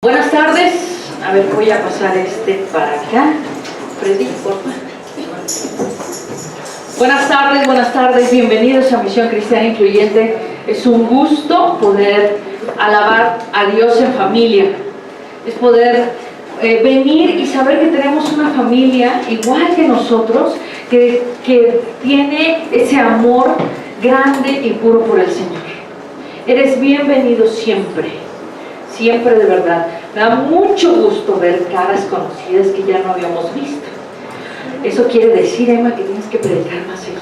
Buenas tardes, a ver, voy a pasar para acá. Freddy, por favor. Buenas tardes, bienvenidos a Misión Cristiana Incluyente. Es un gusto poder alabar a Dios en familia. Es poder venir y saber que tenemos una familia igual que nosotros, que tiene ese amor grande y puro por el Señor. Eres bienvenido siempre de verdad. Me da mucho gusto ver caras conocidas que ya no habíamos visto. Eso quiere decir, Emma, que tienes que predicar más seguido.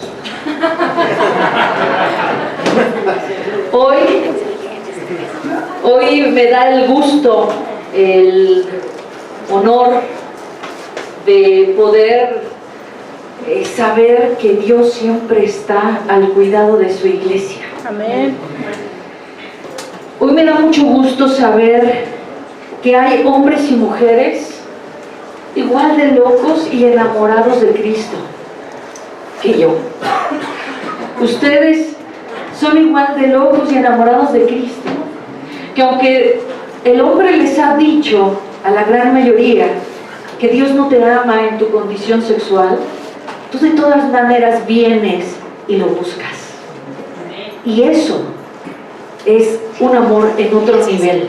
Hoy me da el gusto, el honor de poder saber que Dios siempre está al cuidado de su iglesia. Amén. Hoy me da mucho gusto saber que hay hombres y mujeres igual de locos y enamorados de Cristo que yo. Ustedes son igual de locos y enamorados de Cristo, que aunque el hombre les ha dicho a la gran mayoría que Dios no te ama en tu condición sexual, tú de todas maneras vienes y lo buscas. Y eso es un amor en otro nivel,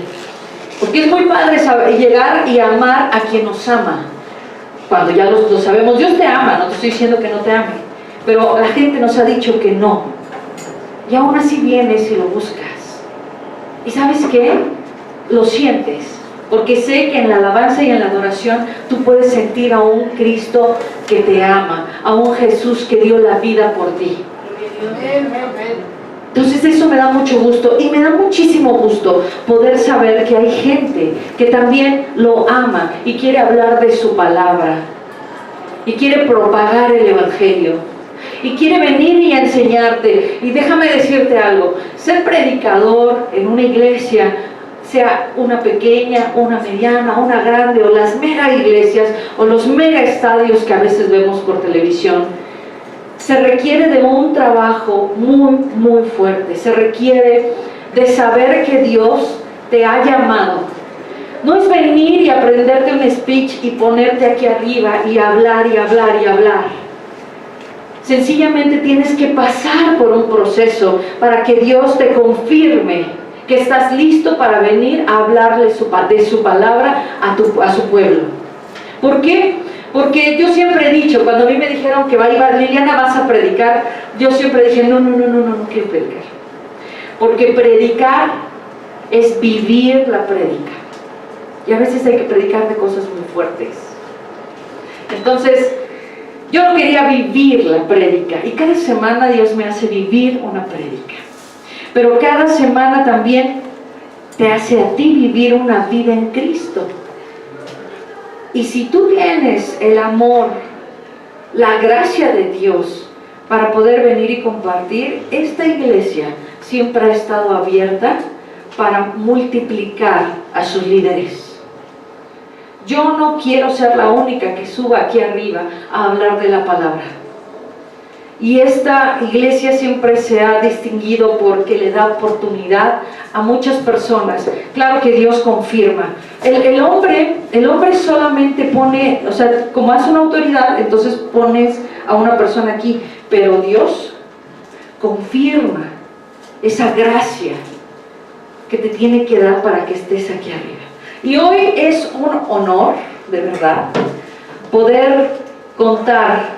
porque es muy padre llegar y amar a quien nos ama. Cuando ya lo sabemos, Dios te ama, no te estoy diciendo que no te ame, pero la gente nos ha dicho que no, y aún así vienes y lo buscas. ¿Y sabes qué? Lo sientes, porque sé que en la alabanza y en la adoración tú puedes sentir a un Cristo que te ama, a un Jesús que dio la vida por ti. Entonces eso me da mucho gusto, y me da muchísimo gusto poder saber que hay gente que también lo ama y quiere hablar de su palabra, y quiere propagar el evangelio, y quiere venir y enseñarte. Y déjame decirte algo: ser predicador en una iglesia, sea una pequeña, una mediana, una grande, o las mega iglesias o los mega estadios que a veces vemos por televisión, se requiere de un trabajo muy fuerte. Se requiere de saber que Dios te ha llamado. No es venir y aprenderte un speech y ponerte aquí arriba y hablar y hablar y hablar. Sencillamente tienes que pasar por un proceso para que Dios te confirme que estás listo para venir a hablarle de su palabra a su pueblo. ¿Por qué? Porque yo siempre he dicho, cuando a mí me dijeron que Liliana, vas a predicar, yo siempre dije, no quiero predicar. Porque predicar es vivir la prédica. Y a veces hay que predicar de cosas muy fuertes. Entonces, yo quería vivir la prédica, y cada semana Dios me hace vivir una prédica. Pero cada semana también te hace a ti vivir una vida en Cristo. Y si tú tienes el amor, la gracia de Dios para poder venir y compartir, esta iglesia siempre ha estado abierta para multiplicar a sus líderes. Yo no quiero ser la única que suba aquí arriba a hablar de la palabra. Y esta iglesia siempre se ha distinguido porque le da oportunidad a muchas personas. Claro que Dios confirma. El hombre solamente pone, o sea, como hace una autoridad, entonces pones a una persona aquí. Pero Dios confirma esa gracia que te tiene que dar para que estés aquí arriba. Y hoy es un honor, de verdad, poder contar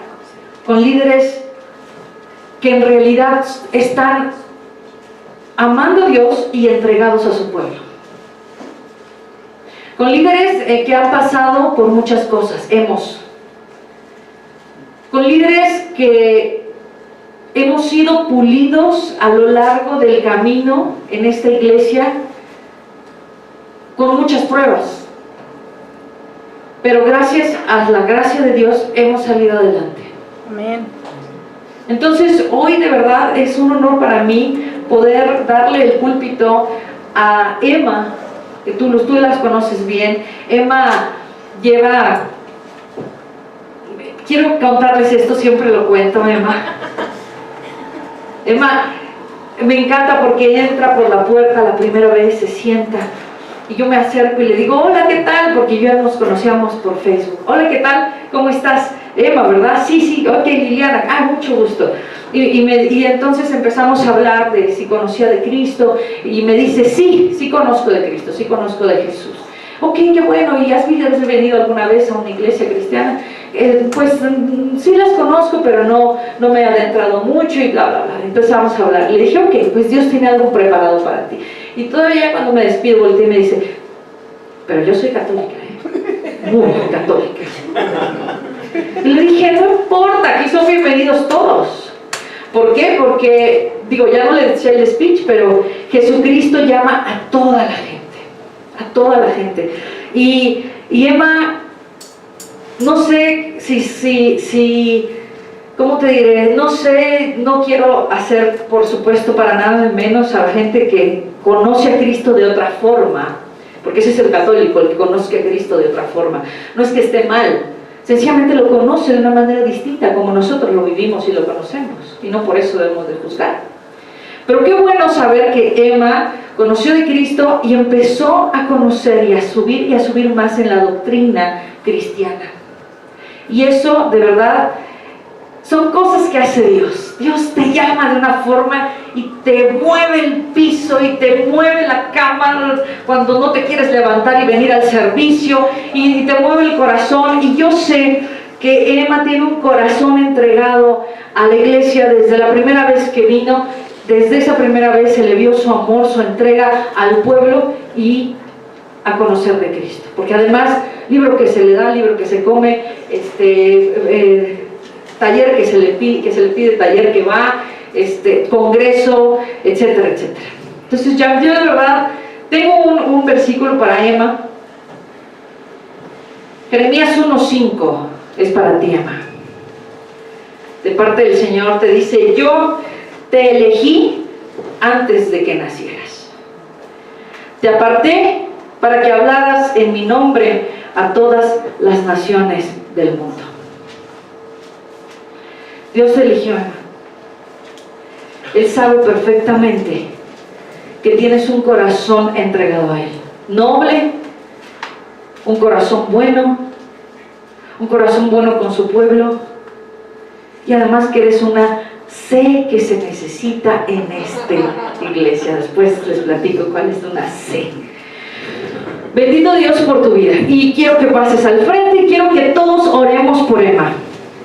con líderes que en realidad están amando a Dios y entregados a su pueblo. Con líderes que han pasado por muchas cosas, con líderes que hemos sido pulidos a lo largo del camino en esta iglesia, con muchas pruebas, pero gracias a la gracia de Dios hemos salido adelante. Amén. Entonces hoy de verdad es un honor para mí poder darle el púlpito a Emma, que tú las conoces bien. Emma quiero contarles esto, siempre lo cuento. Emma me encanta porque entra por la puerta la primera vez, se sienta y yo me acerco y le digo, hola, ¿qué tal? Porque ya nos conocíamos por Facebook. Hola, ¿qué tal? ¿Cómo estás? Emma, ¿verdad? Sí, ok, Liliana, mucho gusto. Y entonces empezamos a hablar de si conocía de Cristo, y me dice, sí conozco de Cristo, sí conozco de Jesús. Ok, qué bueno, ¿y has venido alguna vez a una iglesia cristiana? Pues sí las conozco, pero no me he adentrado mucho y bla, bla, bla. Empezamos a hablar. Le dije, ok, pues Dios tiene algo preparado para ti. Y todavía cuando me despido, volteé y me dice, pero yo soy católica, muy católica. Y le dije, no importa, aquí son bienvenidos todos. ¿Por qué? Porque, ya no le decía el speech, pero Jesucristo llama a toda la gente. Y Emma, no sé si ¿cómo te diré? No sé, no quiero hacer, por supuesto, para nada de menos a la gente que conoce a Cristo de otra forma, porque ese es el católico, el que conozca a Cristo de otra forma. No es que esté mal, sencillamente lo conoce de una manera distinta, como nosotros lo vivimos y lo conocemos, y no por eso debemos de juzgar. Pero qué bueno saber que Emma conoció de Cristo y empezó a conocer y a subir más en la doctrina cristiana. Y eso, de verdad, son cosas que hace Dios. Dios te llama de una forma y te mueve el piso y te mueve la cama cuando no te quieres levantar y venir al servicio, y te mueve el corazón. Y yo sé que Emma tiene un corazón entregado a la iglesia desde la primera vez que vino. Desde esa primera vez se le vio su amor, su entrega al pueblo y a conocer de Cristo. Porque además, libro que se le da, libro que se come, taller que se le pide, taller que va, congreso, etcétera, etcétera. Entonces yo de verdad tengo un versículo para Emma. Jeremías 1:5 es para ti, Emma. De parte del Señor te dice, yo te elegí antes de que nacieras. Te aparté para que hablaras en mi nombre a todas las naciones del mundo. Dios te eligió, Emma. Él sabe perfectamente que tienes un corazón entregado a Él. Noble, un corazón bueno con su pueblo, y además que eres una C que se necesita en esta iglesia. Después les platico cuál es una C. Bendito Dios por tu vida, y quiero que pases al frente y quiero que todos oremos por Emma.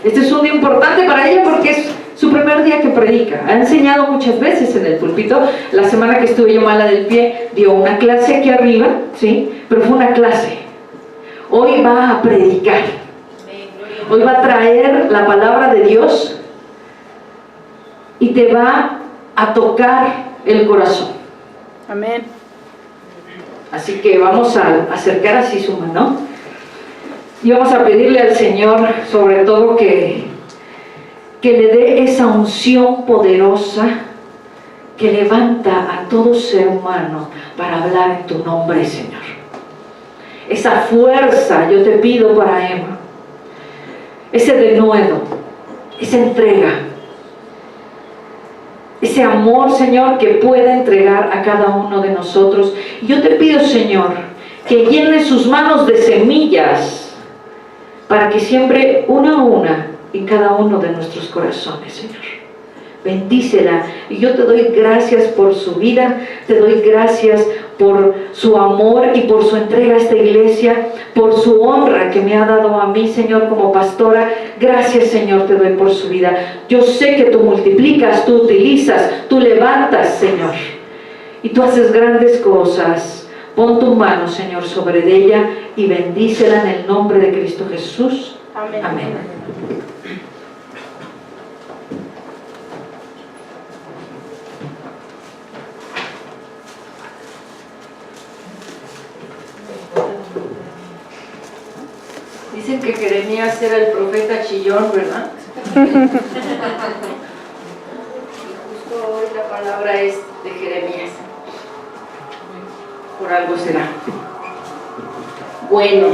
Este es un día importante para ella porque es su primer día que predica. Ha enseñado muchas veces en el púlpito. La semana que estuve yo mala del pie, dio una clase aquí arriba, ¿sí? Pero fue una clase. Hoy va a predicar. Hoy va a traer la palabra de Dios y te va a tocar el corazón. Amén. Así que vamos a acercar así su mano y vamos a pedirle al Señor, sobre todo, que le dé esa unción poderosa que levanta a todo ser humano para hablar en tu nombre, Señor. Esa fuerza yo te pido para Emma, ese denuedo, esa entrega, ese amor, Señor, que pueda entregar a cada uno de nosotros. Y yo te pido, Señor, que llene sus manos de semillas para que siembre una a una en cada uno de nuestros corazones, Señor. Bendícela. Y yo te doy gracias por su vida, te doy gracias por su amor y por su entrega a esta iglesia, por su honra que me ha dado a mí, Señor, como pastora. Gracias, Señor, te doy por su vida. Yo sé que tú multiplicas, tú utilizas, tú levantas, Señor, y tú haces grandes cosas. Pon tu mano, Señor, sobre ella y bendícela en el nombre de Cristo Jesús. Amén. Amén. Dicen que Jeremías era el profeta chillón, ¿verdad? Justo hoy la palabra es de Jeremías. Por algo será. Bueno,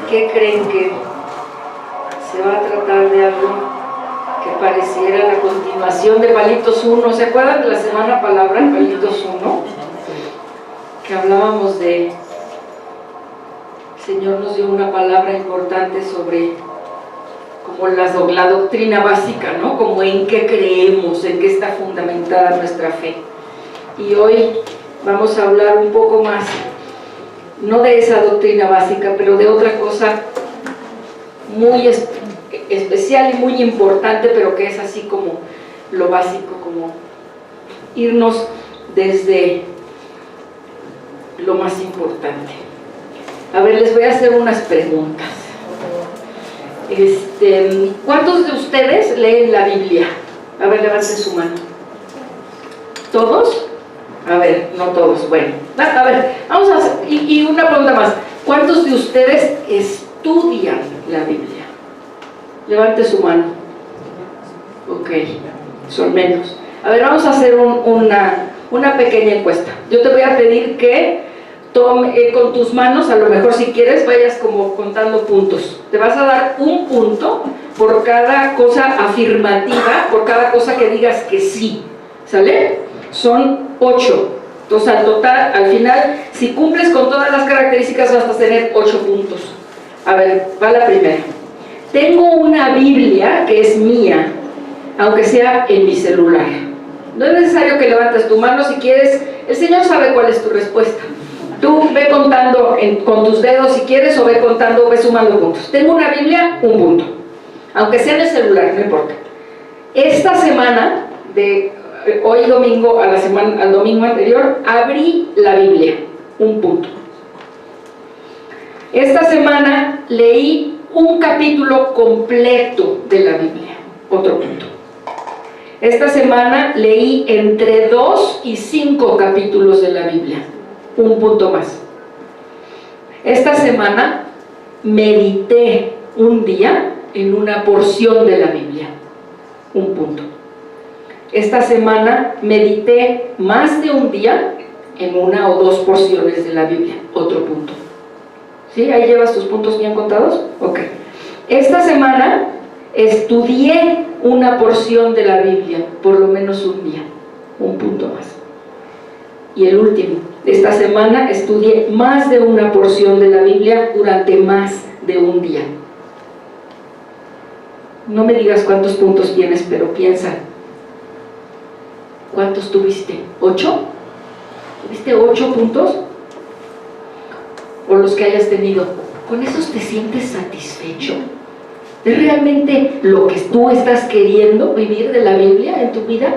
¿qué creen? Que se va a tratar de algo que pareciera la continuación de Palitos 1. ¿Se acuerdan de la semana palabra Palitos 1? que hablábamos de, el Señor nos dio una palabra importante sobre como la doctrina básica, ¿no? Como en qué creemos, en qué está fundamentada nuestra fe. Y hoy vamos a hablar un poco más, no de esa doctrina básica, pero de otra cosa muy especial y muy importante, pero que es así como lo básico, como irnos desde lo más importante. A ver, les voy a hacer unas preguntas. ¿Cuántos de ustedes leen la Biblia? A ver, levanten su mano. ¿Todos? A ver, no todos, bueno. A ver, vamos a hacer, y una pregunta más. ¿Cuántos de ustedes estudian la Biblia? Levante su mano. Ok, son menos. A ver, vamos a hacer una pequeña encuesta. Yo te voy a pedir que con tus manos, a lo mejor si quieres, vayas como contando puntos. Te vas a dar un punto por cada cosa afirmativa, por cada cosa que digas que sí. ¿Sale? Son 8. Entonces, al final, si cumples con todas las características, vas a tener 8 puntos. A ver, va la primera. Tengo una Biblia que es mía, aunque sea en mi celular. No es necesario que levantes tu mano si quieres. El Señor sabe cuál es tu respuesta. Tú ve contando con tus dedos si quieres, o ve contando, ve sumando puntos. Tengo una Biblia, un punto. Aunque sea en el celular, no importa. Esta semana, de hoy domingo al domingo anterior, abrí la Biblia, un punto. Esta semana leí un capítulo completo de la Biblia, otro punto. Esta semana leí entre 2 y 5 capítulos de la Biblia, un punto más. Esta semana medité un día en una porción de la Biblia, un punto. Esta semana medité más de un día en una o 2 porciones de la Biblia, otro punto. ¿Sí? ¿Ahí llevas tus puntos bien contados? Ok. Esta semana estudié una porción de la Biblia, por lo menos un día, un punto más. Y el último, esta semana estudié más de una porción de la Biblia durante más de un día. No me digas cuántos puntos tienes, pero piensa. ¿Cuántos tuviste? ¿8? ¿Tuviste 8 puntos? O los que hayas tenido. ¿Con esos te sientes satisfecho? ¿Es realmente lo que tú estás queriendo vivir de la Biblia en tu vida?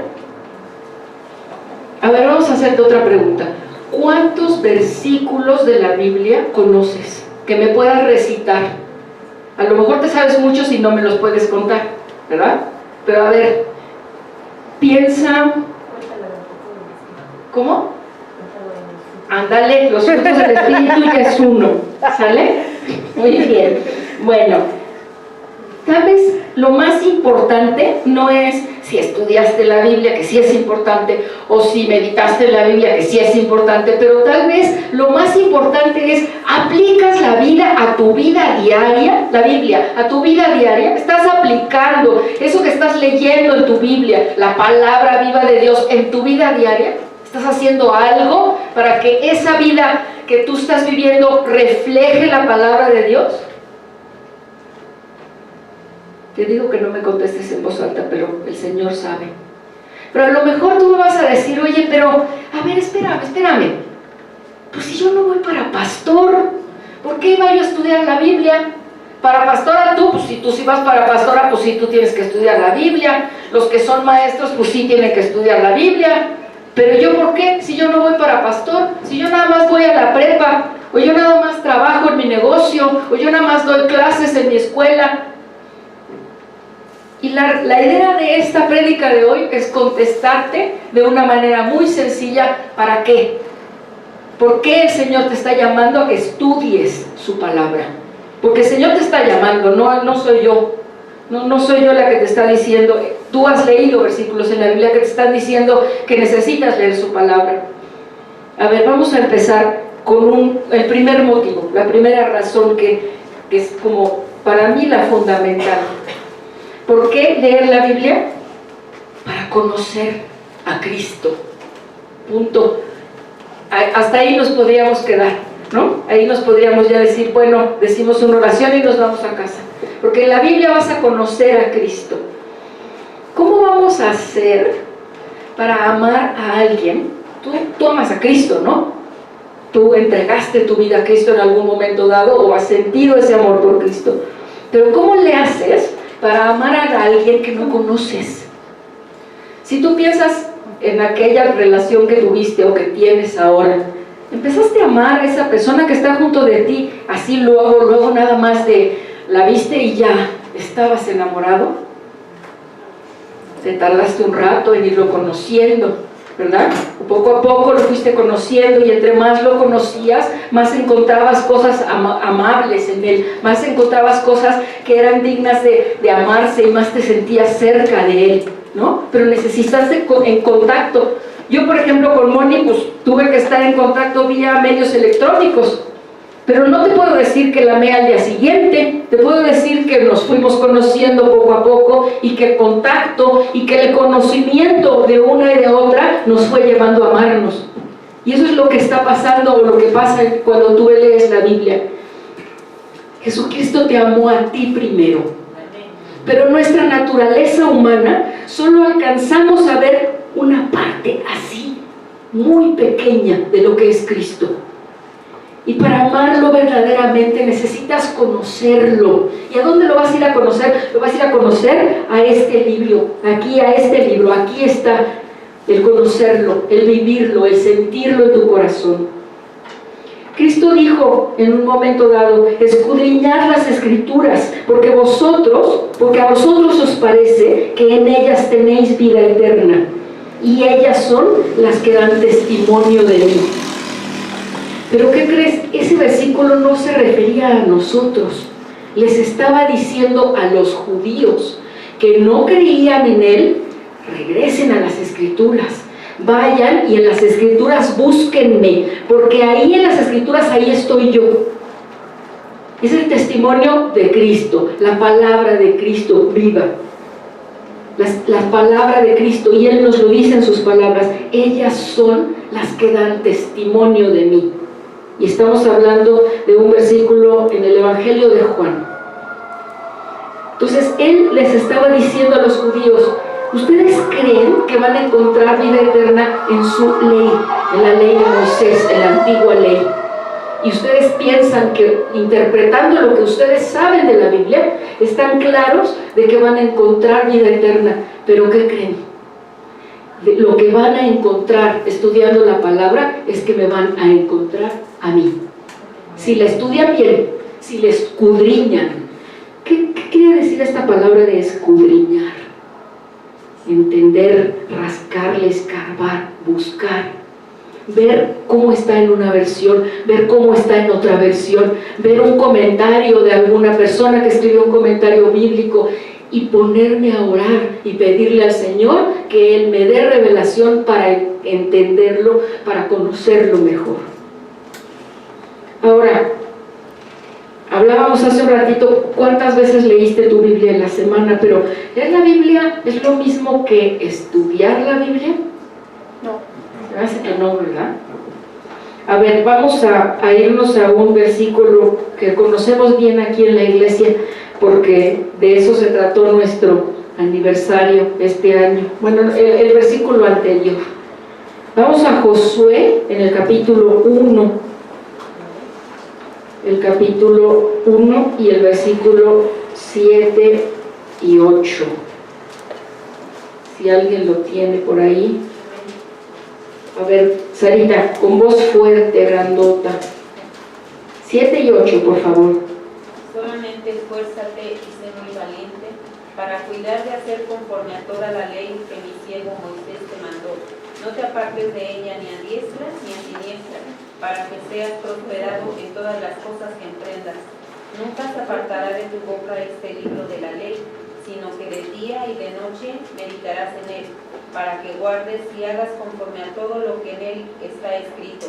A ver, vamos a hacerte otra pregunta. ¿Cuántos versículos de la Biblia conoces que me puedas recitar? A lo mejor te sabes muchos y no me los puedes contar, ¿verdad? Pero a ver, piensa. ¿Cómo? Ándale, los frutos del Espíritu ya es uno, ¿sale? Muy bien. Bueno, tal vez lo más importante no es si estudiaste la Biblia, que sí es importante, o si meditaste en la Biblia, que sí es importante, pero tal vez lo más importante es, ¿aplicas la vida a tu vida diaria? La Biblia, a tu vida diaria. ¿Estás aplicando eso que estás leyendo en tu Biblia, la palabra viva de Dios, en tu vida diaria? ¿Estás haciendo algo para que esa vida que tú estás viviendo refleje la palabra de Dios? Te digo que no me contestes en voz alta, pero el Señor sabe. Pero a lo mejor tú me vas a decir, oye, pero, a ver, espérame. Pues si yo no voy para pastor, ¿por qué iba yo a estudiar la Biblia? Para pastora pues si tú sí vas para pastora, pues sí tú tienes que estudiar la Biblia. Los que son maestros, pues sí tienen que estudiar la Biblia. Pero yo, ¿por qué? Si yo no voy para pastor, si yo nada más voy a la prepa, o yo nada más trabajo en mi negocio, o yo nada más doy clases en mi escuela. Y la idea de esta prédica de hoy es contestarte de una manera muy sencilla. ¿Para qué? ¿Por qué el Señor te está llamando a que estudies su palabra? Porque el Señor te está llamando, no soy yo. No soy yo la que te está diciendo. Tú has leído versículos en la Biblia que te están diciendo que necesitas leer su palabra. A ver, vamos a empezar con el primer motivo, la primera razón que es como para mí la fundamental. ¿Por qué leer la hasta ahí nos podríamos quedar, ¿no? Ahí nos podríamos ya decir, bueno, decimos una oración y nos vamos a casa. Porque en la Biblia vas a conocer a Cristo. ¿Cómo vamos a hacer para amar a alguien? Tú amas a Cristo, ¿no? Tú entregaste tu vida a Cristo en algún momento dado o has sentido ese amor por Cristo. Pero ¿cómo le haces para amar a alguien que no conoces? Si tú piensas en aquella relación que tuviste o que tienes ahora, empezaste a amar a esa persona que está junto de ti, así luego nada más la viste y ya estabas enamorado. Te tardaste un rato en irlo conociendo, ¿verdad? Poco a poco lo fuiste conociendo y entre más lo conocías, más encontrabas cosas amables en él, más encontrabas cosas que eran dignas de amarse y más te sentías cerca de él, ¿no? Pero necesitaste en contacto. Yo, por ejemplo, con Moni, pues tuve que estar en contacto vía medios electrónicos, pero no te puedo decir que la amé al día siguiente, te puedo decir que nos fuimos conociendo poco a poco y que el contacto y que el conocimiento de una y de otra nos fue llevando a amarnos. Y eso es lo que está pasando o lo que pasa cuando tú lees la Biblia. Jesucristo te amó a ti primero, pero nuestra naturaleza humana solo alcanzamos a ver una parte así, muy pequeña de lo que es Cristo. Y para amarlo verdaderamente necesitas conocerlo. ¿Y a dónde lo vas a ir a conocer? Lo vas a ir a conocer a este libro, aquí a este libro. Aquí está el conocerlo, el vivirlo, el sentirlo en tu corazón. Cristo dijo en un momento dado, escudriñad las Escrituras, porque a vosotros os parece que en ellas tenéis vida eterna, y ellas son las que dan testimonio de mí. Pero ¿qué crees? Ese versículo no se refería a nosotros. Les estaba diciendo a los judíos que no creían en él, regresen a las Escrituras, vayan y en las Escrituras búsquenme, porque ahí en las Escrituras, ahí estoy yo. Es el testimonio de Cristo, la palabra de Cristo viva. La palabra de Cristo, y Él nos lo dice en sus palabras, ellas son las que dan testimonio de mí. Y estamos hablando de un versículo en el Evangelio de Juan. Entonces Él les estaba diciendo a los judíos, ¿ustedes creen que van a encontrar vida eterna en su ley, en la ley de Moisés, en la antigua ley? Y ustedes piensan que interpretando lo que ustedes saben de la Biblia, están claros de que van a encontrar vida eterna. ¿Pero qué creen? Lo que van a encontrar estudiando la palabra es que me van a encontrar a mí. Si la estudian bien, si la escudriñan. ¿Qué quiere decir esta palabra de escudriñar? Entender, rascarle, escarbar, buscar. Ver cómo está en una versión, ver cómo está en otra versión, ver un comentario de alguna persona que escribió un comentario bíblico y ponerme a orar y pedirle al Señor que Él me dé revelación para entenderlo, para conocerlo mejor. Ahora, hablábamos hace un ratito cuántas veces leíste tu Biblia en la semana, pero ¿leer la Biblia es lo mismo que estudiar la Biblia? No. Hace que no, ¿verdad? A ver, vamos a irnos a un versículo que conocemos bien aquí en la iglesia, porque de eso se trató nuestro aniversario este año. Bueno, el versículo anterior. Vamos a Josué en el capítulo 1. El capítulo 1 y el versículo 7 y 8. Si alguien lo tiene por ahí. A ver, Sarita, con voz fuerte, grandota. 7 y 8, por favor. Solamente esfuérzate y sé muy valiente para cuidar de hacer conforme a toda la ley que mi siervo Moisés te mandó. No te apartes de ella ni a diestra ni a siniestra, para que seas prosperado en todas las cosas que emprendas. Nunca se apartará de tu boca este libro de la ley, sino que de día y de noche meditarás en él, para que guardes y hagas conforme a todo lo que en él está escrito,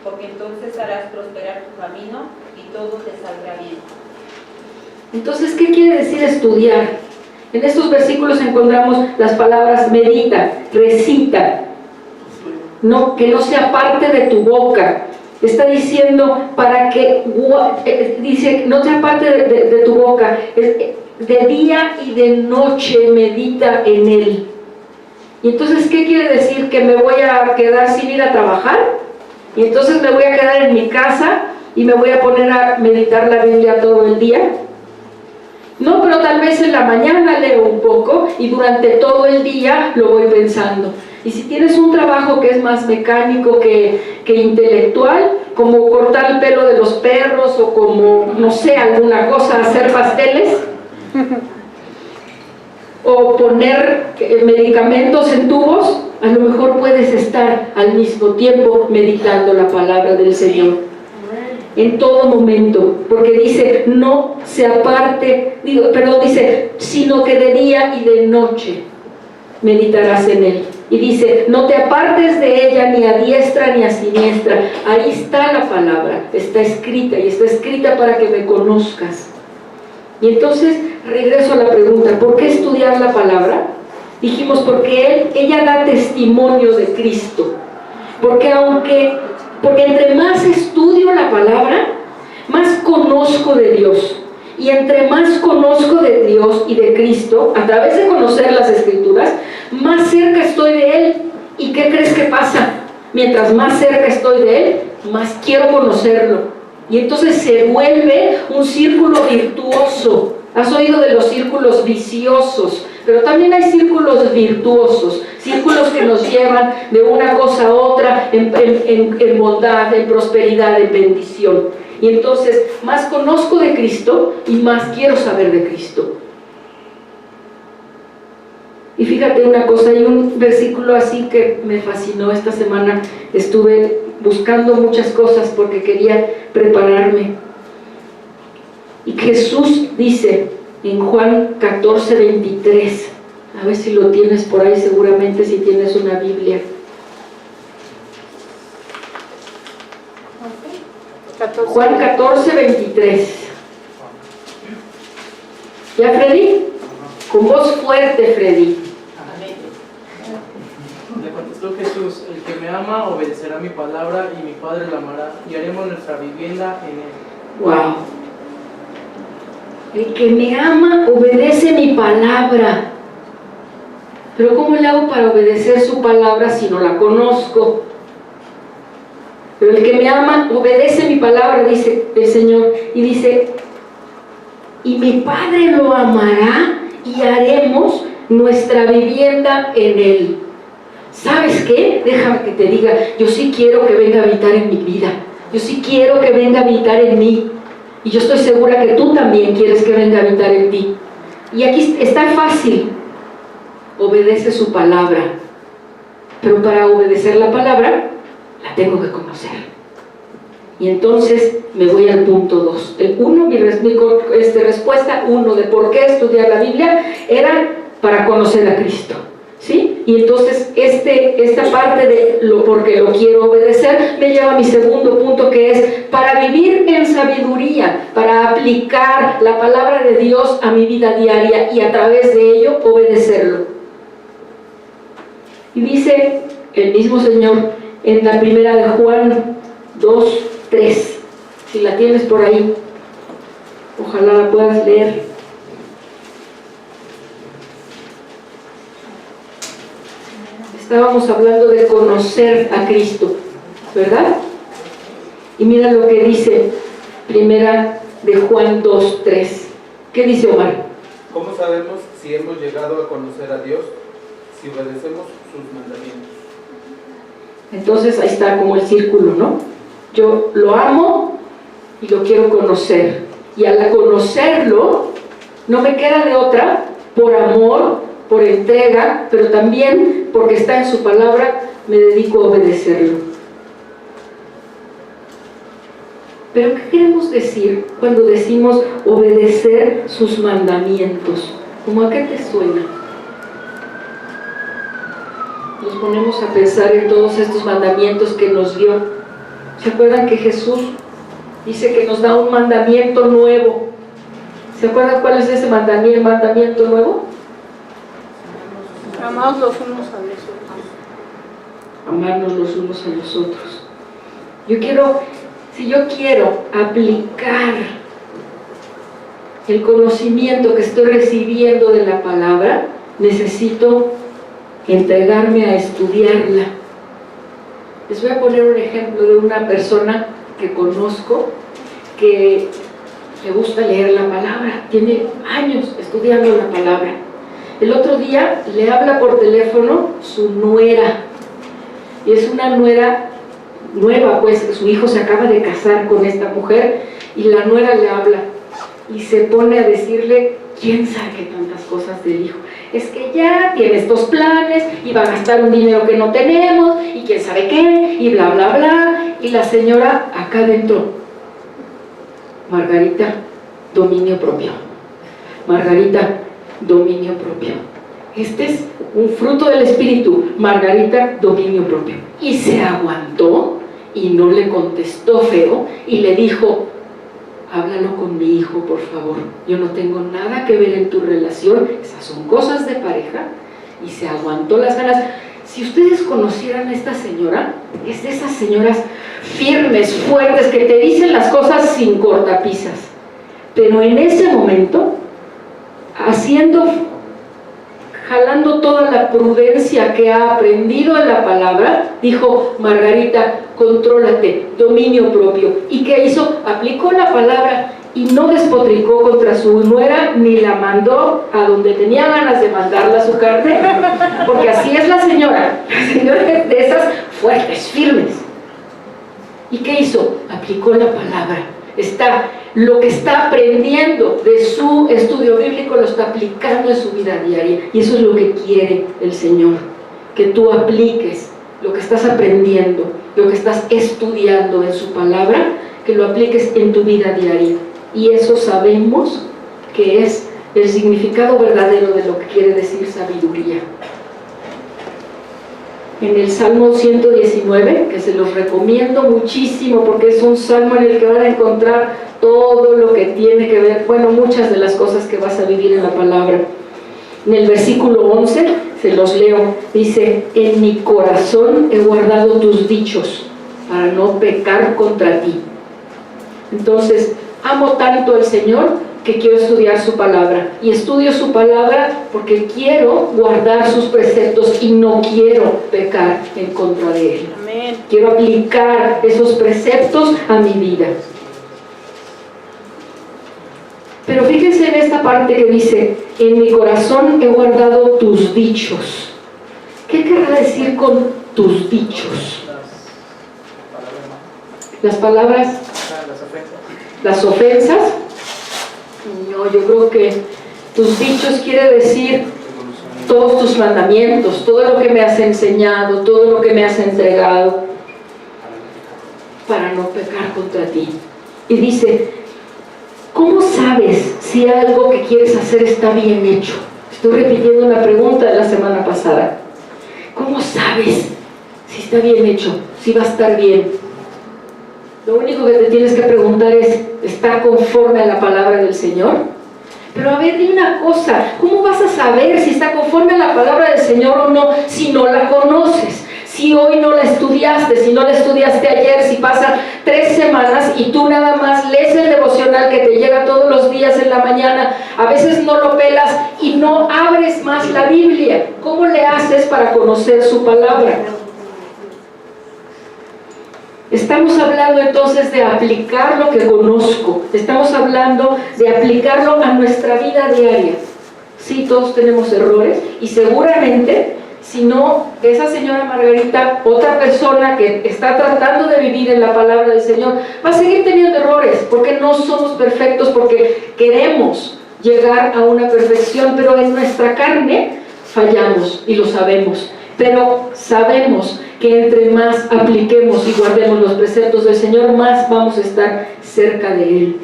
porque entonces harás prosperar tu camino y todo te saldrá bien. Entonces, ¿qué quiere decir estudiar? En estos versículos encontramos las palabras medita, recita, no, que no se aparte de tu boca. Está diciendo para que, dice, no se aparte de tu boca, de día y de noche medita en él. Y entonces, ¿qué quiere decir? ¿Que me voy a quedar sin ir a trabajar? Y entonces me voy a quedar en mi casa y me voy a poner a meditar la Biblia todo el día. No, pero tal vez en la mañana leo un poco y durante todo el día lo voy pensando. Y si tienes un trabajo que es más mecánico que intelectual, como cortar el pelo de los perros o como, no sé, alguna cosa, hacer pasteles o poner medicamentos en tubos, a lo mejor puedes estar al mismo tiempo meditando la palabra del Señor. En todo momento, porque dice, no se aparte, dice, sino que de día y de noche meditarás en él. Y dice, no te apartes de ella ni a diestra ni a siniestra. Ahí está la palabra, está escrita, y está escrita para que me conozcas. Y entonces, regreso a la pregunta, ¿por qué estudiar la palabra? Dijimos, porque ella da testimonio de Cristo. Porque entre más estudio la palabra, más conozco de Dios. Y entre más conozco de Dios y de Cristo, a través de conocer las Escrituras, más cerca estoy de Él. ¿Y qué crees que pasa? Mientras más cerca estoy de Él, más quiero conocerlo. Y entonces se vuelve un círculo virtuoso. Has oído de los círculos viciosos, pero también hay círculos virtuosos, círculos que nos llevan de una cosa a otra en bondad, en prosperidad, en bendición. Y entonces más conozco de Cristo y más quiero saber de Cristo. Y fíjate una cosa, hay un versículo así que me fascinó esta semana. Estuve buscando muchas cosas porque quería prepararme. Y Jesús dice en Juan 14:23, a ver si lo tienes por ahí, seguramente si tienes una Biblia. Juan 14:23. ¿Ya, Freddy? Con voz fuerte, Freddy. Le contestó Jesús, el que me ama obedecerá mi palabra y mi Padre la amará y haremos nuestra vivienda en él. Wow. El que me ama obedece mi palabra. Pero ¿cómo le hago para obedecer su palabra si no la conozco? Pero el que me ama obedece mi palabra, dice el Señor, y dice, y mi Padre lo amará y haremos nuestra vivienda en él. ¿Sabes qué? Déjame que te diga, yo sí quiero que venga a habitar en mi vida, yo sí quiero que venga a habitar en mí, y yo estoy segura que tú también quieres que venga a habitar en ti. Y aquí está fácil, obedece su palabra, pero para obedecer la palabra, la tengo que conocer. Y entonces me voy al punto 2. El 1, mi respuesta 1 de por qué estudiar la Biblia era para conocer a Cristo, ¿sí? Y entonces esta parte de porque lo quiero obedecer me lleva a mi segundo punto, que es para vivir en sabiduría, para aplicar la palabra de Dios a mi vida diaria y a través de ello obedecerlo. Y dice el mismo Señor en la primera de Juan 2:3, si la tienes por ahí, ojalá la puedas leer. Estábamos hablando de conocer a Cristo, ¿verdad? Y mira lo que dice primera de Juan 2:3. ¿Qué dice Omar? ¿Cómo sabemos si hemos llegado a conocer a Dios? Si obedecemos sus mandamientos. Entonces ahí está como el círculo, ¿no? Yo lo amo y lo quiero conocer. Y al conocerlo, no me queda de otra, por amor, por entrega, pero también porque está en su palabra, me dedico a obedecerlo. Pero ¿qué queremos decir cuando decimos obedecer sus mandamientos? ¿Cómo a qué te suena? Nos ponemos a pensar en todos estos mandamientos que nos dio. ¿Se acuerdan que Jesús dice que nos da un mandamiento nuevo? ¿Se acuerdan cuál es ese mandamiento nuevo? Amados los unos a los otros. amarnos los unos a los otros. Si yo quiero aplicar el conocimiento que estoy recibiendo de la palabra, necesito entregarme a estudiarla. Les voy a poner un ejemplo de una persona que conozco que le gusta leer la palabra, tiene años estudiando la palabra. El otro día le habla por teléfono su nuera, y es una nuera nueva, pues su hijo se acaba de casar con esta mujer, y la nuera le habla y se pone a decirle quién sabe qué tantas cosas del hijo. Es que ya tiene estos planes y va a gastar un dinero que no tenemos y quién sabe qué y bla bla bla. Y la señora acá adentro: Margarita, dominio propio. Margarita, dominio propio. Este es un fruto del Espíritu. Margarita, dominio propio. Y se aguantó y no le contestó feo y le dijo: háblalo con mi hijo, por favor. Yo no tengo nada que ver en tu relación. Esas son cosas de pareja. Y se aguantó las ganas. Si ustedes conocieran a esta señora, es de esas señoras firmes, fuertes, que te dicen las cosas sin cortapisas. Pero en ese momento, jalando toda la prudencia que ha aprendido en la palabra, dijo: Margarita, contrólate, dominio propio. ¿Y qué hizo? Aplicó la palabra y no despotricó contra su nuera, ni la mandó a donde tenía ganas de mandarla a su carne, porque así es la señora es de esas fuertes, firmes. ¿Y qué hizo? Aplicó la palabra. Lo que está aprendiendo de su estudio bíblico lo está aplicando en su vida diaria, y eso es lo que quiere el Señor, que tú apliques lo que estás aprendiendo, lo que estás estudiando en su palabra, que lo apliques en tu vida diaria. Y eso sabemos que es el significado verdadero de lo que quiere decir sabiduría. En el Salmo 119, que se los recomiendo muchísimo porque es un salmo en el que van a encontrar todo lo que tiene que ver, muchas de las cosas que vas a vivir en la palabra. En el versículo 11, se los leo, dice: en mi corazón he guardado tus dichos para no pecar contra ti. Entonces, amo tanto al Señor que quiero estudiar su palabra, y estudio su palabra porque quiero guardar sus preceptos y no quiero pecar en contra de él. Amén. Quiero aplicar esos preceptos a mi vida. Pero fíjense en esta parte que dice: en mi corazón he guardado tus dichos. ¿Qué querrá decir con tus dichos? Las palabras, las ofensas. No, yo creo que tus dichos quiere decir todos tus mandamientos, todo lo que me has enseñado, todo lo que me has entregado, para no pecar contra ti. Y dice: ¿cómo sabes si algo que quieres hacer está bien hecho? Estoy repitiendo una pregunta de la semana pasada. ¿Cómo sabes si está bien hecho, si va a estar bien? Lo único que te tienes que preguntar es: ¿está conforme a la palabra del Señor? Pero a ver, dime una cosa: ¿cómo vas a saber si está conforme a la palabra del Señor o no si no la conoces? Si hoy no la estudiaste, si no la estudiaste ayer, si pasan 3 semanas y tú nada más lees el devocional que te llega todos los días en la mañana, a veces no lo pelas y no abres más la Biblia, ¿cómo le haces para conocer su palabra? Estamos hablando entonces de aplicar lo que conozco, estamos hablando de aplicarlo a nuestra vida diaria. Sí, todos tenemos errores, y seguramente, si no, esa señora Margarita, otra persona que está tratando de vivir en la palabra del Señor, va a seguir teniendo errores, porque no somos perfectos, porque queremos llegar a una perfección, pero en nuestra carne fallamos y lo sabemos. Pero sabemos que entre más apliquemos y guardemos los preceptos del Señor, más vamos a estar cerca de Él.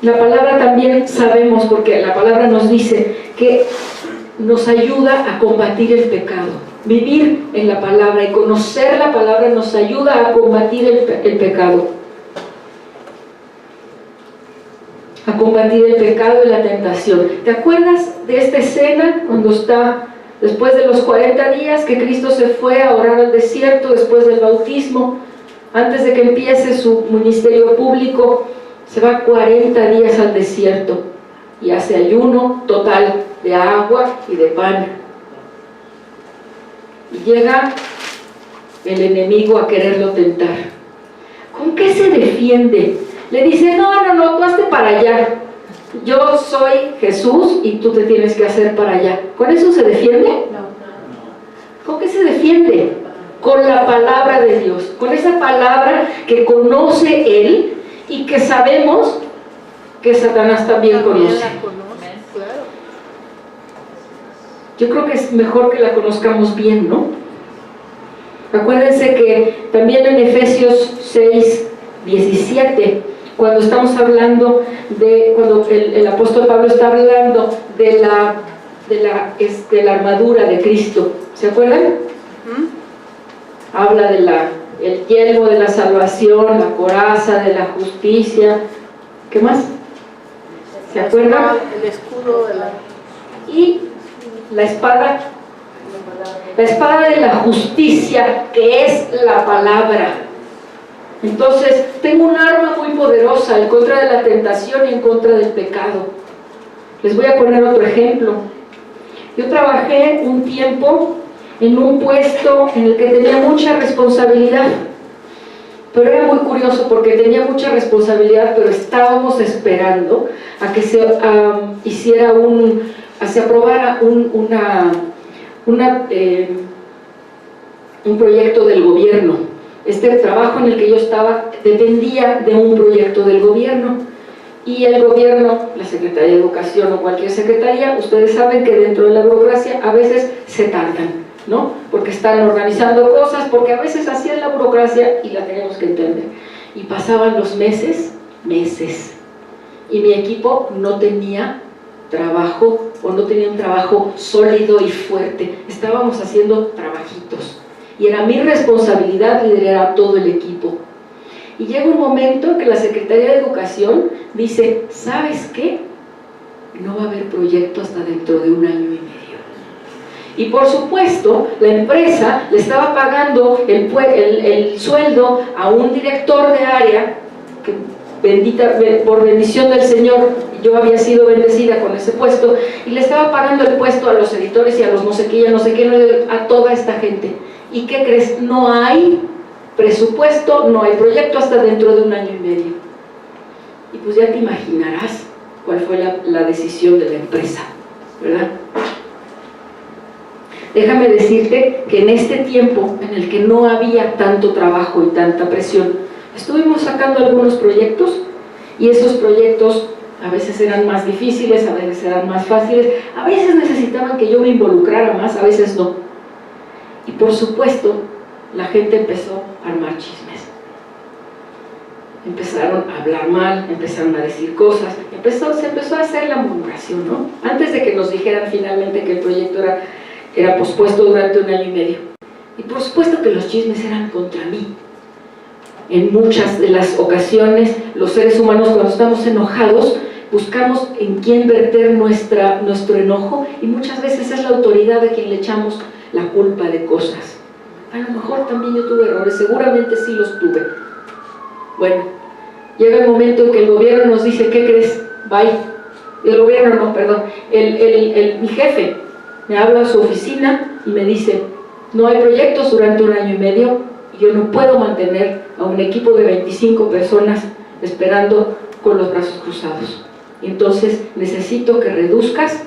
La palabra también sabemos, porque la palabra nos dice que nos ayuda a combatir el pecado. Vivir en la palabra y conocer la palabra nos ayuda a combatir el pecado. A combatir el pecado y la tentación. ¿Te acuerdas de esta escena cuando está Después de los 40 días que Cristo se fue a orar al desierto, después del bautismo, antes de que empiece su ministerio público, se va 40 días al desierto y hace ayuno total de agua y de pan. Y llega el enemigo a quererlo tentar. ¿Con qué se defiende? Le dice, no, tú hazte para allá. Yo soy Jesús y tú te tienes que hacer para allá. ¿Con eso se defiende? No. ¿Con qué se defiende? Con la palabra de Dios, con esa palabra que conoce Él y que sabemos que Satanás también conoce. Yo creo que es mejor que la conozcamos bien, ¿no? Acuérdense que también en Efesios 6, 17, cuando estamos hablando cuando el apóstol Pablo está hablando de la armadura de Cristo, ¿se acuerdan? Habla el yelmo de la salvación, la coraza de la justicia, ¿qué más? ¿Se acuerdan? El escudo de la... Y la espada de la justicia, que es la palabra. Entonces, tengo un arma muy poderosa en contra de la tentación y en contra del pecado. Les voy a poner otro ejemplo. Yo trabajé un tiempo en un puesto en el que tenía mucha responsabilidad, pero era muy curioso porque tenía mucha responsabilidad, pero estábamos esperando a que se aprobara un proyecto del gobierno. Este trabajo en el que yo estaba dependía de un proyecto del gobierno, y el gobierno, la Secretaría de Educación o cualquier secretaría, ustedes saben que dentro de la burocracia a veces se tardan, ¿no? Porque están organizando cosas, porque a veces así es la burocracia y la tenemos que entender. Y pasaban los meses, y mi equipo no tenía trabajo, o no tenía un trabajo sólido y fuerte. Estábamos haciendo trabajitos y era mi responsabilidad liderar a todo el equipo. Y llega un momento en que la Secretaría de Educación dice, ¿sabes qué? No va a haber proyecto hasta dentro de 1 año y medio. Y por supuesto, la empresa le estaba pagando el sueldo a un director de área, que por bendición del Señor, yo había sido bendecida con ese puesto, y le estaba pagando el puesto a los editores y a los no sé qué, a toda esta gente. ¿Y qué crees? No hay presupuesto, no hay proyecto hasta dentro de 1 año y medio. Y pues ya te imaginarás cuál fue la decisión de la empresa, ¿verdad? Déjame decirte que en este tiempo en el que no había tanto trabajo y tanta presión, estuvimos sacando algunos proyectos, y esos proyectos a veces eran más difíciles, a veces eran más fáciles, a veces necesitaban que yo me involucrara más, a veces no. Y por supuesto, la gente empezó a armar chismes. Empezaron a hablar mal, empezaron a decir cosas, se empezó a hacer la murmuración, ¿no? Antes de que nos dijeran finalmente que el proyecto era pospuesto durante 1 año y medio. Y por supuesto que los chismes eran contra mí. En muchas de las ocasiones, los seres humanos, cuando estamos enojados, buscamos en quién verter nuestro enojo, y muchas veces es la autoridad a quien le echamos la culpa de cosas. A lo mejor también yo tuve errores, seguramente sí los tuve. Bueno, llega el momento en que el gobierno nos dice, ¿qué crees? Bye. Mi jefe me habla a su oficina y me dice, no hay proyectos durante 1 año y medio, y yo no puedo mantener a un equipo de 25 personas esperando con los brazos cruzados. Entonces necesito que reduzcas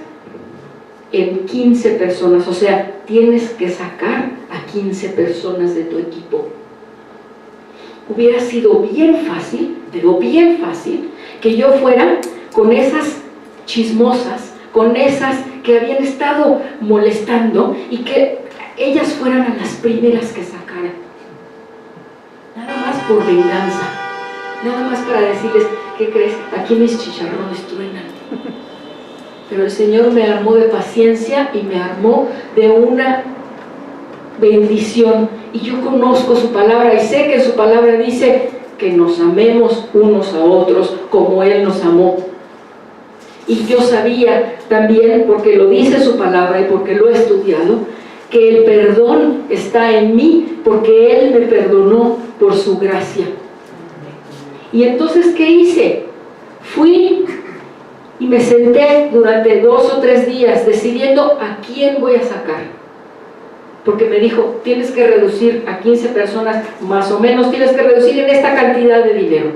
en 15 personas, o sea, tienes que sacar a 15 personas de tu equipo. Hubiera sido bien fácil, pero bien fácil, que yo fuera con esas chismosas, con esas que habían estado molestando, y que ellas fueran a las primeras que sacaran. Nada más por venganza, nada más para decirles, ¿qué crees? Aquí mis chicharrones truenan. Pero el Señor me armó de paciencia y me armó de una bendición, y yo conozco su palabra y sé que su palabra dice que nos amemos unos a otros como Él nos amó. Y yo sabía también, porque lo dice su palabra y porque lo he estudiado, que el perdón está en mí porque Él me perdonó por su gracia. Y entonces, ¿qué hice? Fui y me senté durante 2 o 3 días decidiendo a quién voy a sacar. Porque me dijo, tienes que reducir a 15 personas, más o menos, tienes que reducir en esta cantidad de dinero.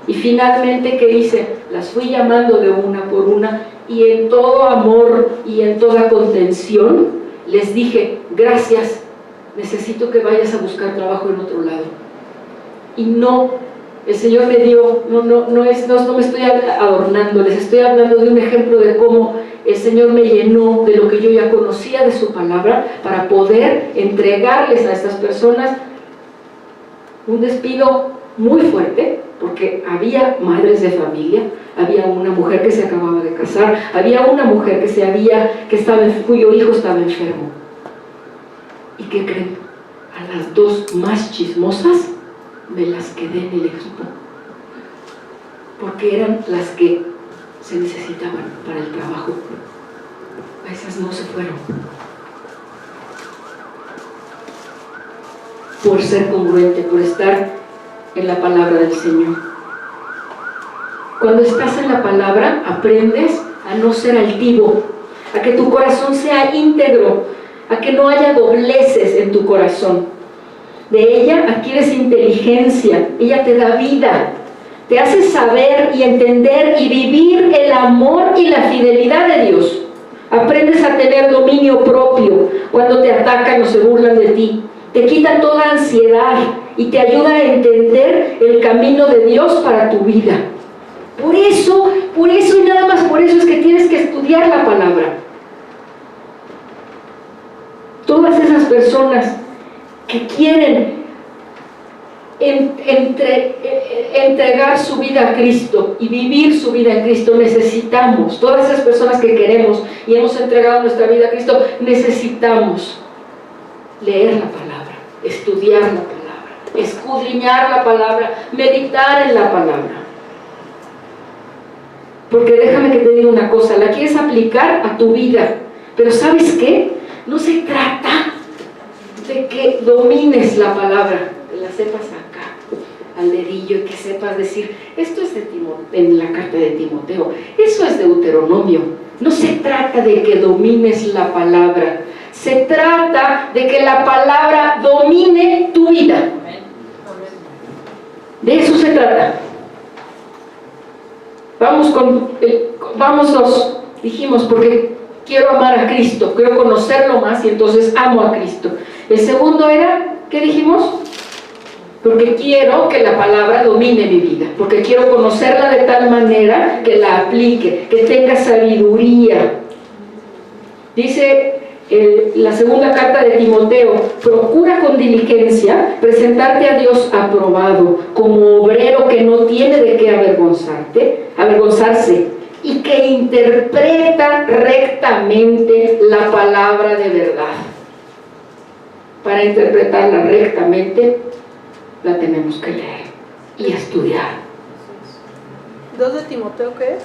Y finalmente, ¿qué hice? Las fui llamando de una por una y en todo amor y en toda contención les dije, gracias, necesito que vayas a buscar trabajo en otro lado. Y no, el Señor me dio, no me estoy adornando, les estoy hablando de un ejemplo de cómo el Señor me llenó de lo que yo ya conocía de su palabra para poder entregarles a estas personas un despido muy fuerte, porque había madres de familia, había una mujer que se acababa de casar, había una mujer cuyo hijo estaba enfermo. ¿Y qué creen? A las 2 más chismosas me las quedé en el equipo, porque eran las que se necesitaban para el trabajo. A esas no se fueron, por ser congruente, por estar en la palabra del Señor. Cuando estás en la palabra, aprendes a no ser altivo, a que tu corazón sea íntegro, a que no haya dobleces en tu corazón. De ella adquieres inteligencia, ella te da vida, te hace saber y entender y vivir el amor y la fidelidad de Dios. Aprendes a tener dominio propio cuando te atacan o se burlan de ti. Te quita toda ansiedad y te ayuda a entender el camino de Dios para tu vida. Por eso y nada más por eso es que tienes que estudiar la palabra. Todas esas personas que quieren entregar su vida a Cristo y vivir su vida en Cristo, necesitamos, todas esas personas que queremos y hemos entregado nuestra vida a Cristo, necesitamos leer la palabra, estudiar la palabra, escudriñar la palabra, meditar en la palabra. Porque déjame que te diga una cosa, la quieres aplicar a tu vida, pero ¿sabes qué? No se trata de que domines la palabra, que la sepas acá, al dedillo, y que sepas decir, esto es de en la carta de Timoteo, eso es Deuteronomio. No se trata de que domines la palabra, se trata de que la palabra domine tu vida. De eso se trata. Vámonos, dijimos, porque quiero amar a Cristo, quiero conocerlo más y entonces amo a Cristo. El segundo era, ¿qué dijimos? Porque quiero que la palabra domine mi vida, porque quiero conocerla de tal manera que la aplique, que tenga sabiduría. Dice la segunda carta de Timoteo, procura con diligencia presentarte a Dios aprobado, como obrero que no tiene de qué avergonzarse, y que interpreta rectamente la palabra de verdad. Para interpretarla rectamente, la tenemos que leer y estudiar. 2 de Timoteo, ¿qué es?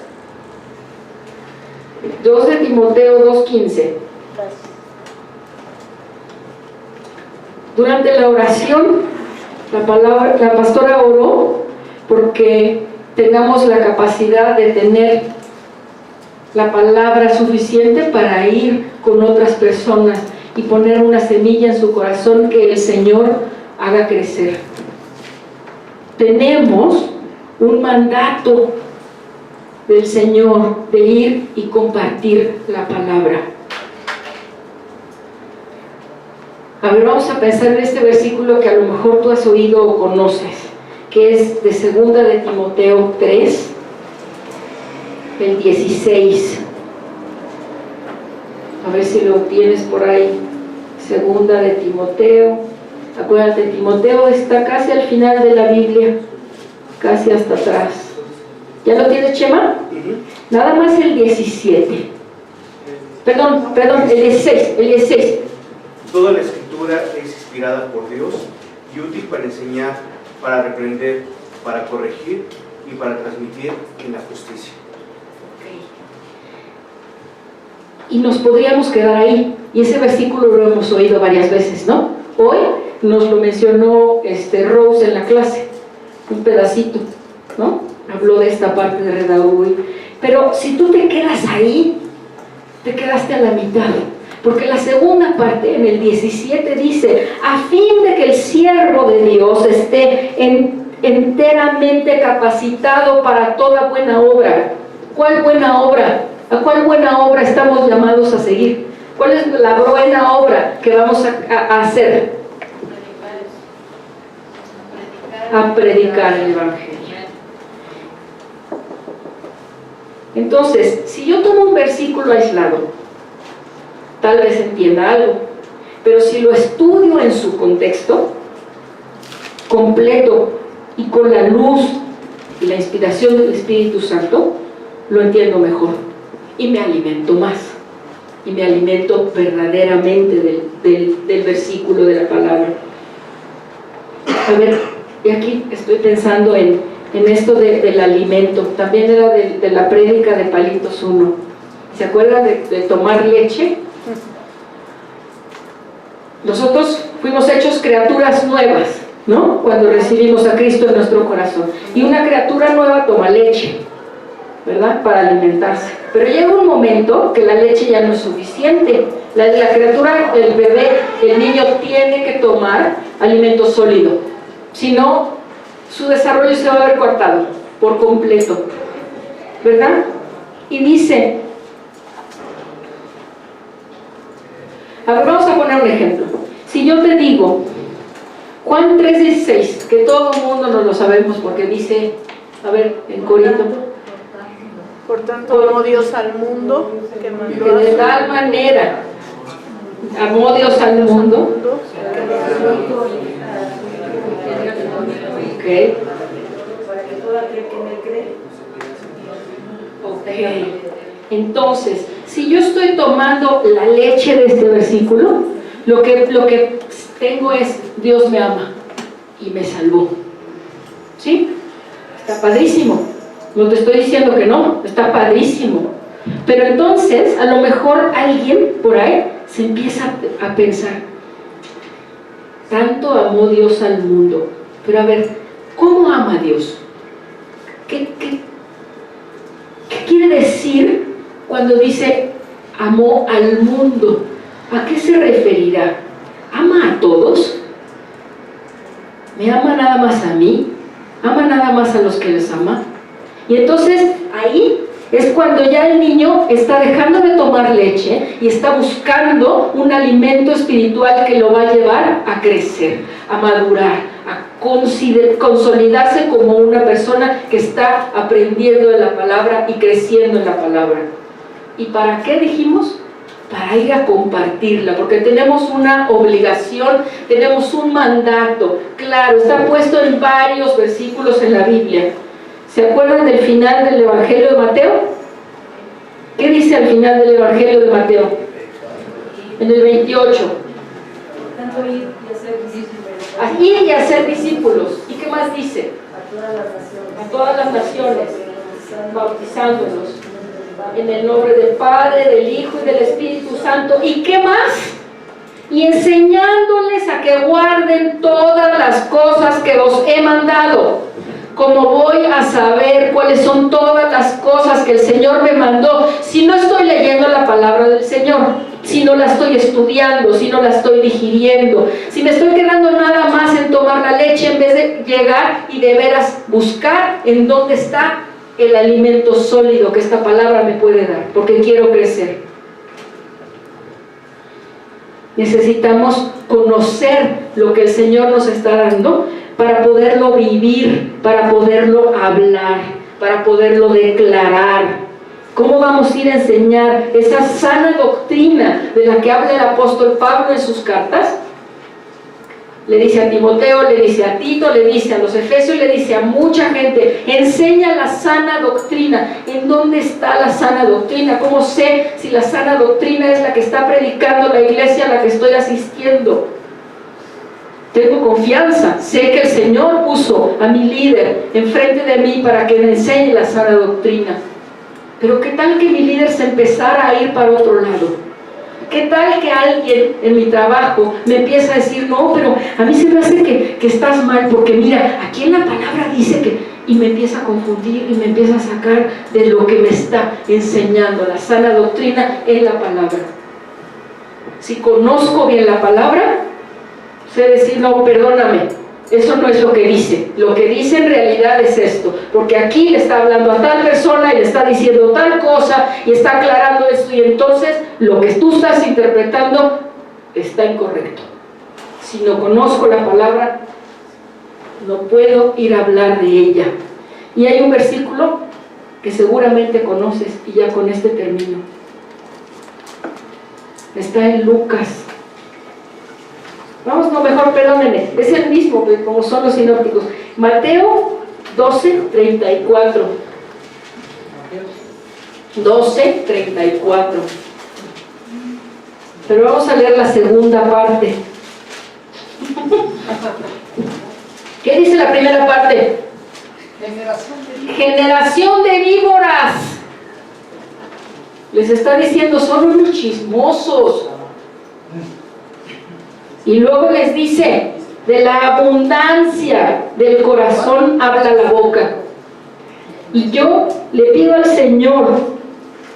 2 de Timoteo 2:15. Durante la oración, la pastora oró porque tengamos la capacidad de tener la palabra suficiente para ir con otras personas y poner una semilla en su corazón que el Señor haga crecer. Tenemos un mandato del Señor de ir y compartir la palabra. A ver, vamos a pensar en este versículo que a lo mejor tú has oído o conoces, que es de 2 de Timoteo 3, el 16. A ver si lo tienes por ahí. 2 de Timoteo. Acuérdate, Timoteo está casi al final de la Biblia, casi hasta atrás. ¿Ya lo tienes, Chema? Nada más el 17. Perdón, el 16. Toda la escritura es inspirada por Dios y útil para enseñar, para reprender, para corregir y para transmitir en la justicia. y nos podríamos quedar ahí. Y ese versículo lo hemos oído varias veces, ¿no? Hoy nos lo mencionó Rose en la clase, un pedacito, ¿no? Habló de esta parte de Redaúl. Pero si tú te quedas ahí, te quedaste a la mitad. Porque la segunda parte, en el 17, dice: a fin de que el siervo de Dios esté enteramente capacitado para toda buena obra. ¿Cuál buena obra? ¿A cuál buena obra estamos llamados a seguir? ¿Cuál es la buena obra que vamos a hacer? A predicar el Evangelio. Entonces, si yo tomo un versículo aislado, tal vez entienda algo, pero si lo estudio en su contexto completo y con la luz y la inspiración del Espíritu Santo, lo entiendo mejor y me alimento más, y me alimento verdaderamente del versículo, de la palabra. A ver, y aquí estoy pensando en esto del alimento. También era de la prédica de Palitos 1. ¿Se acuerdan de tomar leche? Nosotros fuimos hechos criaturas nuevas, ¿no? Cuando recibimos a Cristo en nuestro corazón. Y una criatura nueva toma leche, ¿verdad? Para alimentarse. Pero llega un momento que la leche ya no es suficiente. La criatura, el bebé, el niño tiene que tomar alimento sólido. Si no, su desarrollo se va a ver cortado por completo, ¿verdad? Y dice, a ver, vamos a poner un ejemplo. Si yo te digo Juan 3:16, que todo el mundo nos lo sabemos porque dice, a ver, en Corinto, por tanto amó Dios al mundo, que mandó que de tal manera amó Dios al mundo. Ok. Ok. Entonces, si yo estoy tomando la leche de este versículo, lo que tengo es: Dios me ama y me salvó. ¿Sí? Está padrísimo. No te estoy diciendo que no, está padrísimo. Pero entonces, a lo mejor alguien por ahí se empieza a pensar: tanto amó Dios al mundo. Pero a ver, ¿cómo ama a Dios? ¿Qué quiere decir cuando dice amó al mundo? ¿A qué se referirá? ¿Ama a todos? ¿Me ama nada más a mí? ¿Ama nada más a los que les ama? Y entonces ahí es cuando ya el niño está dejando de tomar leche y está buscando un alimento espiritual que lo va a llevar a crecer, a madurar, a consolidarse como una persona que está aprendiendo de la palabra y creciendo en la palabra. ¿Y para qué dijimos? Para ir a compartirla, porque tenemos una obligación, tenemos un mandato, claro, está puesto en varios versículos en la Biblia. ¿Se acuerdan del final del Evangelio de Mateo? ¿Qué dice al final del Evangelio de Mateo? En el 28. Ir y hacer discípulos. ¿Y qué más dice? A todas las naciones, bautizándolos en el nombre del Padre, del Hijo y del Espíritu Santo. ¿Y qué más? Y enseñándoles a que guarden todas las cosas que os he mandado. ¿Cómo voy a saber cuáles son todas las cosas que el Señor me mandó si no estoy leyendo la palabra del Señor? Si no la estoy estudiando, si no la estoy digiriendo, si me estoy quedando nada más en tomar la leche en vez de llegar y de veras buscar en dónde está el alimento sólido que esta palabra me puede dar, porque quiero crecer. Necesitamos conocer lo que el Señor nos está dando para poderlo vivir, para poderlo hablar, para poderlo declarar. ¿Cómo vamos a ir a enseñar esa sana doctrina de la que habla el apóstol Pablo en sus cartas? Le dice a Timoteo, le dice a Tito, le dice a los Efesios, le dice a mucha gente: enseña la sana doctrina. ¿En dónde está la sana doctrina? ¿Cómo sé si la sana doctrina es la que está predicando la iglesia a la que estoy asistiendo? Tengo confianza, sé que el Señor puso a mi líder enfrente de mí para que me enseñe la sana doctrina. Pero ¿qué tal que mi líder se empezara a ir para otro lado? ¿Qué tal que alguien en mi trabajo me empieza a decir, no, pero a mí se me hace que estás mal, porque mira, aquí en la palabra dice que, y me empieza a confundir y me empieza a sacar de lo que me está enseñando, la sana doctrina en la palabra? Si conozco bien la palabra, sé decir, no, perdóname, eso no es lo que dice. Lo que dice en realidad es esto, porque aquí le está hablando a tal persona y le está diciendo tal cosa y está aclarando esto, y entonces lo que tú estás interpretando está incorrecto. Si no conozco la palabra, no puedo ir a hablar de ella. Y hay un versículo que seguramente conoces, y ya con este termino. Está en Lucas. Vamos, no, mejor perdónenme, es el mismo, como son los sinópticos. Mateo 12:34. 12:34. Pero vamos a leer la segunda parte. ¿Qué dice la primera parte? Generación de víboras. Les está diciendo, son unos chismosos. Y luego les dice, de la abundancia del corazón habla la boca. Y yo le pido al Señor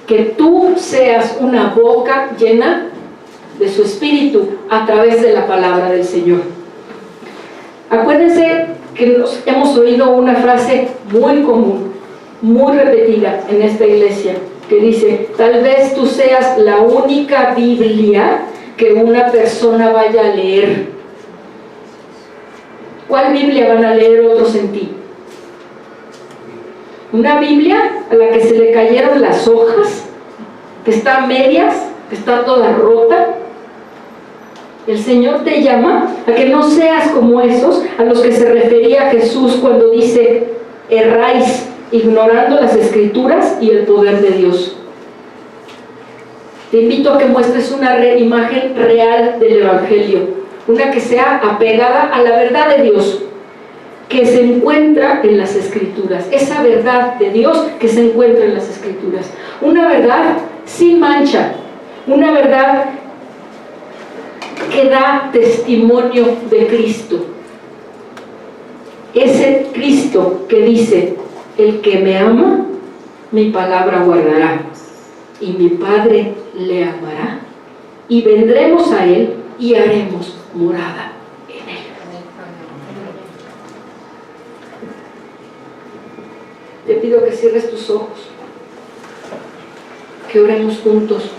que tú seas una boca llena de su espíritu a través de la palabra del Señor. Acuérdense que hemos oído una frase muy común, muy repetida en esta iglesia, que dice, tal vez tú seas la única Biblia que una persona vaya a leer. ¿Cuál Biblia van a leer otros en ti? ¿Una Biblia a la que se le cayeron las hojas, que está a medias, que está toda rota? El Señor te llama a que no seas como esos a los que se refería Jesús cuando dice, erráis ignorando las Escrituras y el poder de Dios. Te invito a que muestres una imagen real del Evangelio, una que sea apegada a la verdad de Dios, que se encuentra en las Escrituras, esa verdad de Dios que se encuentra en las Escrituras, una verdad sin mancha, una verdad que da testimonio de Cristo, ese Cristo que dice, el que me ama, mi palabra guardará, y mi Padre le amará, y vendremos a él y haremos morada en él. Te pido que cierres tus ojos, que oremos juntos.